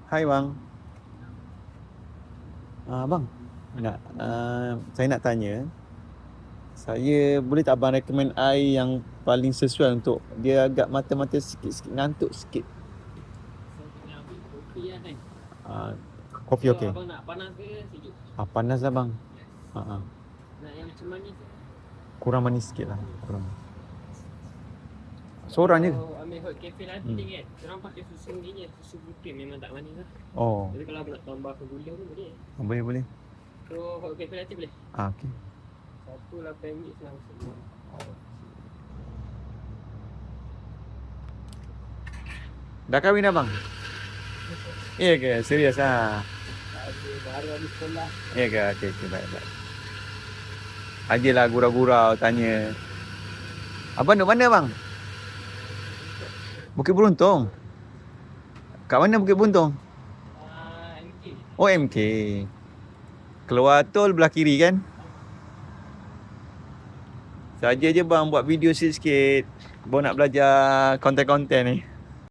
Hai bang. Bang, saya nak tanya. Saya boleh tak abang recommend air yang paling sesuai untuk dia agak mata-mata sikit-sikit, ngantuk sikit. Saya kena ambil kopi lah kan. Kopi So, okey. abang nak panas ke sejuk? Panas lah bang. Yes. Nak yang macam manis ke? Kurang manis sikit lah. Seorang je. Kalau ambil hot cafe latte kan, korang pakai susu ni je, susu putih memang tak manis lah. Oh, Jadi kalau abang nak tambah ke gula pun boleh. boleh. So hot cafe latte boleh? Okey. Satu RM8 senang semua. Dah kahwin dah bang? Ya ke? Serius ah? Baru habis sekolah. Ya ke? Okey, baik. Ajalah gurau-gurau tanya. Abang duduk mana bang? Bukit Beruntung. Kat mana Bukit Beruntung? MK. Oh, MK. Keluar tol belah kiri kan? Saja je bang buat video sikit-sikit. Baru nak belajar konten-konten ni.